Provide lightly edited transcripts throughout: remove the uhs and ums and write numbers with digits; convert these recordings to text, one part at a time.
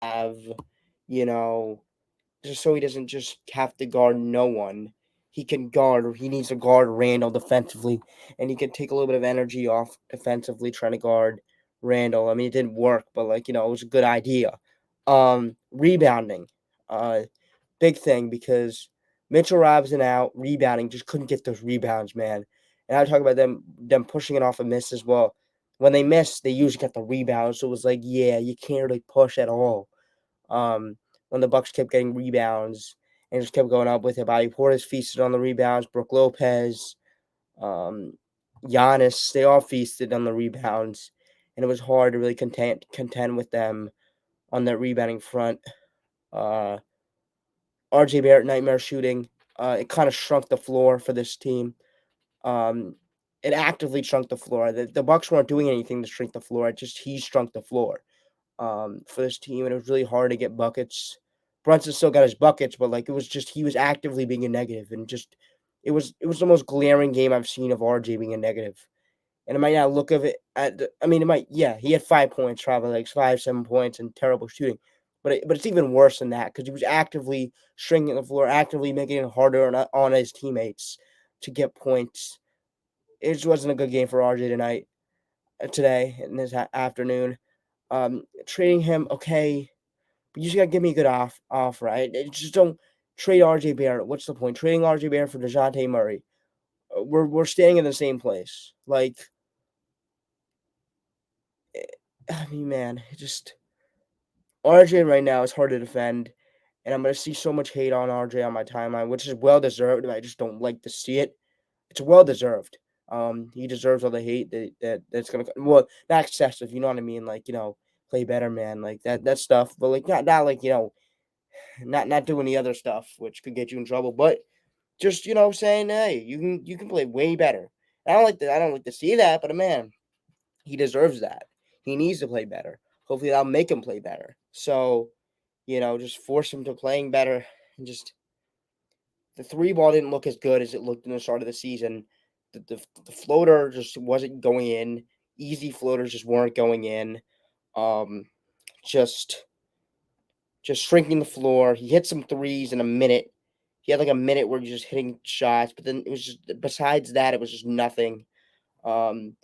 have, you know, just so he doesn't just have to guard no one. He can guard, or he needs to guard Randall defensively, and he can take a little bit of energy off defensively trying to guard Randall. I mean, it didn't work, but it was a good idea. Rebounding, uh, big thing because Mitchell Robinson out rebounding just couldn't get those rebounds, man. And I talk about them pushing it off a miss as well. When they miss, they usually get the rebound, so it was like, yeah, you can't really push at all. Um, when the Bucks kept getting rebounds and just kept going up with it. Bobby Portis feasted on the rebounds. Brooke Lopez, um, Giannis, they all feasted on the rebounds, and it was hard to really contend with them on that rebounding front. Uh, RJ Barrett nightmare shooting. It kind of shrunk the floor for this team. Um, it actively shrunk the floor. The Bucks weren't doing anything to shrink the floor. It just he shrunk the floor. For this team, and it was really hard to get buckets. Brunson still got his buckets, but it was just he was actively being a negative, and just it was the most glaring game I've seen of RJ being a negative. And it might not look of it I mean, it might, yeah, he had 5 points, travel like 5, 7 points, and terrible shooting, but it's even worse than that because he was actively shrinking the floor, actively making it harder on his teammates to get points. It just wasn't a good game for RJ today, in this afternoon. Trading him, okay, but you just gotta give me a good off, right? Just don't trade RJ Barrett. What's the point? Trading RJ Barrett for DeJounte Murray. We're staying in the same place. I mean, man, just RJ right now is hard to defend, and I'm gonna see so much hate on RJ on my timeline, which is well deserved. I just don't like to see it. It's well deserved. He deserves all the hate that's gonna well, not excessive. You know what I mean? Play better, man. Like that stuff, but not not doing the other stuff which could get you in trouble, but just saying, hey, you can play way better. I don't like to see that, but man, he deserves that. He needs to play better. Hopefully, that'll make him play better. So just force him to playing better, and just the three ball didn't look as good as it looked in the start of the season. The floater just wasn't going in. Easy floaters just weren't going in. Um, just just shrinking the floor. He hit some threes in a minute. He had like a minute where he was just hitting shots, but then it was just besides that, it was just nothing. Um,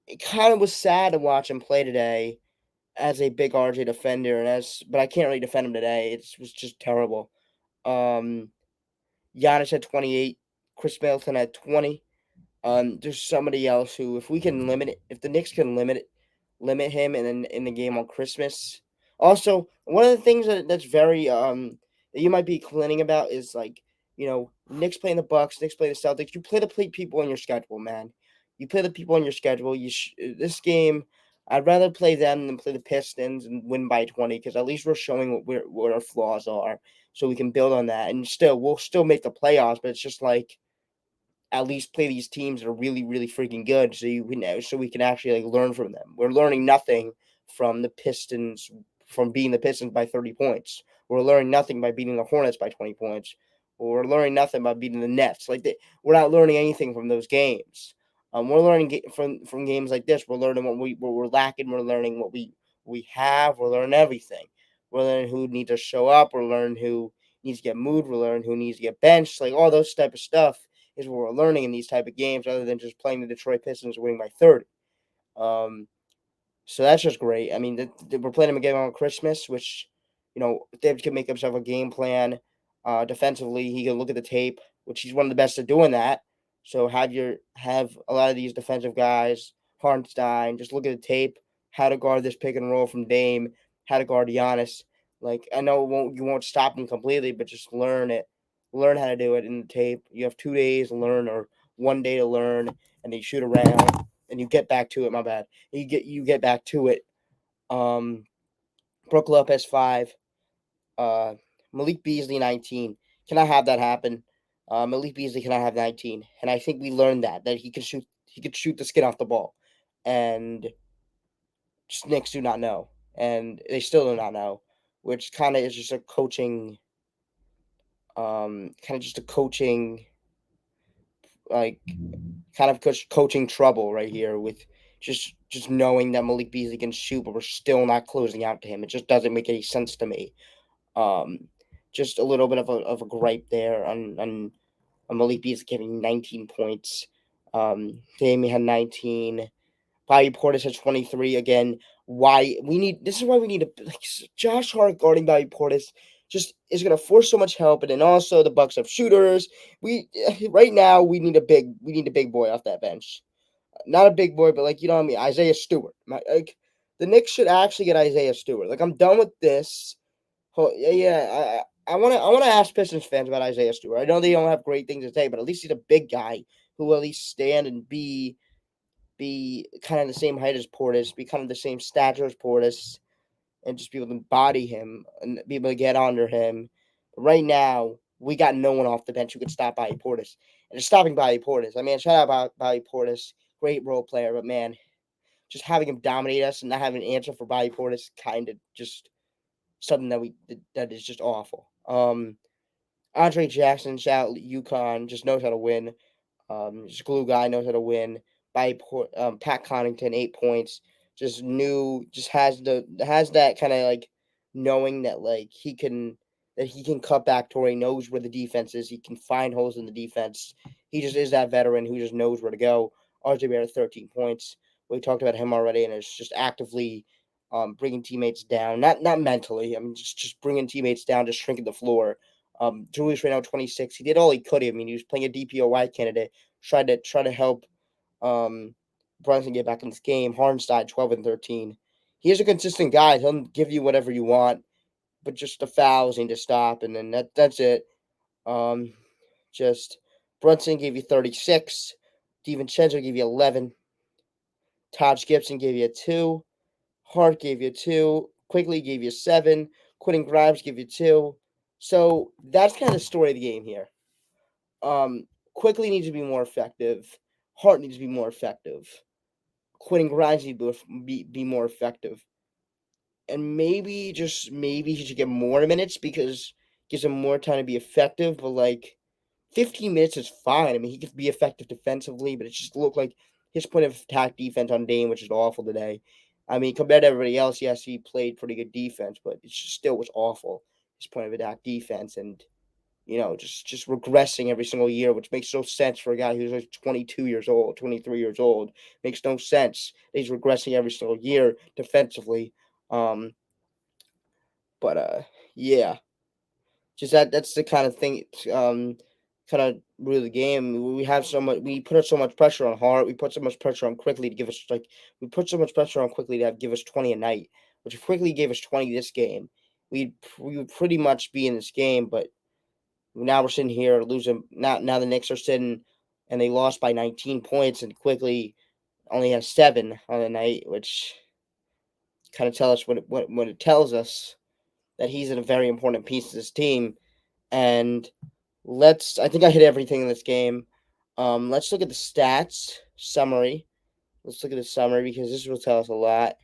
it kind of was sad to watch him play today as a big RJ defender, but I can't really defend him today. It was just terrible. Um, Giannis had 28, Chris Middleton had 20. There's somebody else who, if we can limit it, if the Knicks can limit him in the game on Christmas. Also, one of the things that's very that you might be complaining about is Knicks playing the Bucks, Knicks play the Celtics. You play the people on your schedule, man. You play the people on your schedule. This game, I'd rather play them than play the Pistons and win by 20 because at least we're showing what our flaws are, so we can build on that. And we'll still make the playoffs, but it's just at least play these teams that are really, really freaking good, so we can actually learn from them. We're learning nothing from the Pistons from beating the Pistons by 30 points. We're learning nothing by beating the Hornets by 20 points. We're learning nothing by beating the Nets. We're not learning anything from those games. We're learning from games like this. We're learning what we're lacking. We're learning what we have. We're learning everything. We're learning who needs to show up. We're learning who needs to get moved. We're learning who needs to get benched. All those type of stuff is what we're learning in these type of games, other than just playing the Detroit Pistons winning by 30. Um, so that's just great. I mean, we're playing them again on Christmas, which if David can make himself a game plan defensively, he can look at the tape, which he's one of the best at doing that. So have a lot of these defensive guys, Hartenstein, just look at the tape, how to guard this pick and roll from Dame, how to guard Giannis. I know you won't stop him completely, but just learn it. Learn how to do it in the tape. You have 2 days to learn, or one day to learn, and then you shoot around and you get back to it. My bad. You get back to it. Um, Brooke Lopez 5, uh, Malik Beasley 19. Can I have that happen? Malik Beasley cannot have 19, and I think we learned that he can shoot. He could shoot the skin off the ball, and just Knicks do not know, and they still do not know, which kind of is just a coaching, kind of just a coaching like kind of coaching trouble right here with Just knowing that Malik Beasley can shoot, but we're still not closing out to him. It just doesn't make any sense to me. Um, just a little bit of a gripe there on Malik Beasley getting 19 points. Damian had 19. Bobby Portis had 23 again. Why we need this is why we need a like Josh Hart guarding Bobby Portis just is gonna force so much help, and then also the Bucks have shooters. We right now we need a big boy off that bench. Not a big boy, but like you know what I mean, Isaiah Stewart. Like the Knicks should actually get Isaiah Stewart. Like I'm done with this. Yeah, I want to ask Pistons fans about Isaiah Stewart. I know they don't have great things to say, but at least he's a big guy who will at least stand and be kind of the same height as Portis, be kind of the same stature as Portis, and just be able to body him and be able to get under him. Right now, we got no one off the bench who could stop Bobby Portis. And it's stopping Bobby Portis. I mean, shout out Bobby Portis, great role player, but man, just having him dominate us and not having an answer for Bobby Portis kind of just something that is just awful. Andre Jackson, shout out UConn, just knows how to win. Just glue guy knows how to win. Pat Connaughton, 8 points. Just has that kind of like knowing that like he can cut back to where he knows where the defense is. He can find holes in the defense. He just is that veteran who just knows where to go. RJ Barrett, 13 points. We talked about him already, and it's just actively bringing teammates down. Not mentally. I mean, just bringing teammates down, just shrinking the floor. Julius Randle, 26. He did all he could. I mean, he was playing a DPOY candidate. Try to help um, Brunson get back in this game. Hardenstein, 12 and 13. He's a consistent guy. He'll give you whatever you want, but just the fouls need to stop, and then that's it. Um, just Brunson gave you 36. DiVincenzo gave you 11. Taj Gibson gave you a 2. Hart gave you 2. Quigley gave you 7. Quentin Grimes gave you 2. So that's kind of the story of the game here. Quickly needs to be more effective. Hart needs to be more effective. Quentin Grimes needs to be more effective. And maybe, just maybe, he should get more minutes because it gives him more time to be effective. But, like, 15 minutes is fine. I mean, he could be effective defensively, but it just looked like his point of attack defense on Dame, which is awful today. I mean, compared to everybody else, yes, he played pretty good defense, but it just still was awful. His point of attack defense, and just regressing every single year, which makes no sense for a guy who's like 22 years old, 23 years old. Makes no sense. He's regressing every single year defensively. Um, but yeah, just that's the kind of thing. Kind of really the game. We have so much. We put so much pressure on Hart. We put so much pressure on Quickly to give us like. We put so much pressure on Quickly to give us 20 a night, which if Quickly gave us 20 this game, we would pretty much be in this game, but now we're sitting here losing. Now the Knicks are sitting, and they lost by 19 points, and Quickly only has 7 on the night, which kind of tell us what it tells us, that he's a very important piece of this team. And I think I hit everything in this game. Let's look at the stats summary. Let's look at the summary because this will tell us a lot.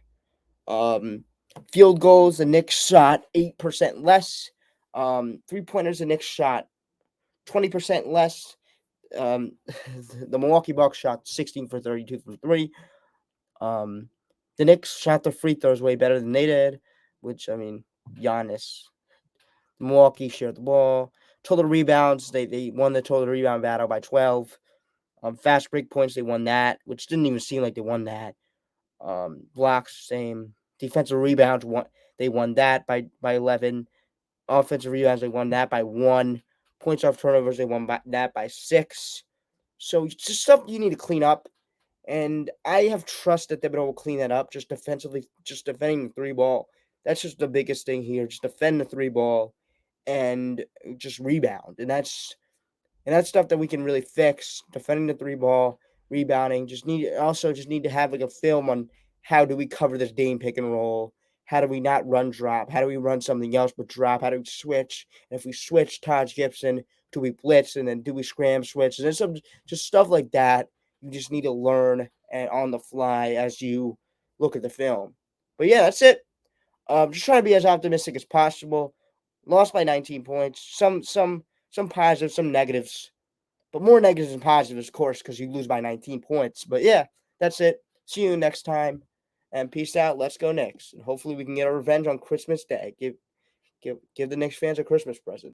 Field goals, the Knicks shot 8% less. 3-pointers, the Knicks shot 20% less. The Milwaukee Bucks shot 16 for 32 from 3. The Knicks shot their free throws way better than they did, which, I mean, Giannis. Milwaukee shared the ball. Total rebounds, they won the total rebound battle by 12. Fast break points, they won that, which didn't even seem like they won that. Blocks, same. Defensive rebounds, they won that by 11. Offensive rebounds, they won that by 1. Points off turnovers, they won that by 6. So it's just stuff you need to clean up. And I have trust that Thibodeau will clean that up. Just defensively, just defending the 3 ball. That's just the biggest thing here. Just defend the 3 ball and just rebound. And that's stuff that we can really fix. Defending the 3 ball, rebounding. Just need to have like a film on how do we cover this Dame pick and roll. How do we not run drop? How do we run something else but drop? How do we switch? And if we switch Taj Gibson, do we blitz? And then do we scram switch? And then some just stuff like that. You just need to learn and on the fly as you look at the film. But yeah, that's it. Just trying to be as optimistic as possible. Lost by 19 points. Some positives, some negatives, but more negatives than positives, of course, because you lose by 19 points. But yeah, that's it. See you next time, and peace out. Let's go Knicks, and hopefully we can get our revenge on Christmas Day. Give the Knicks fans a Christmas present.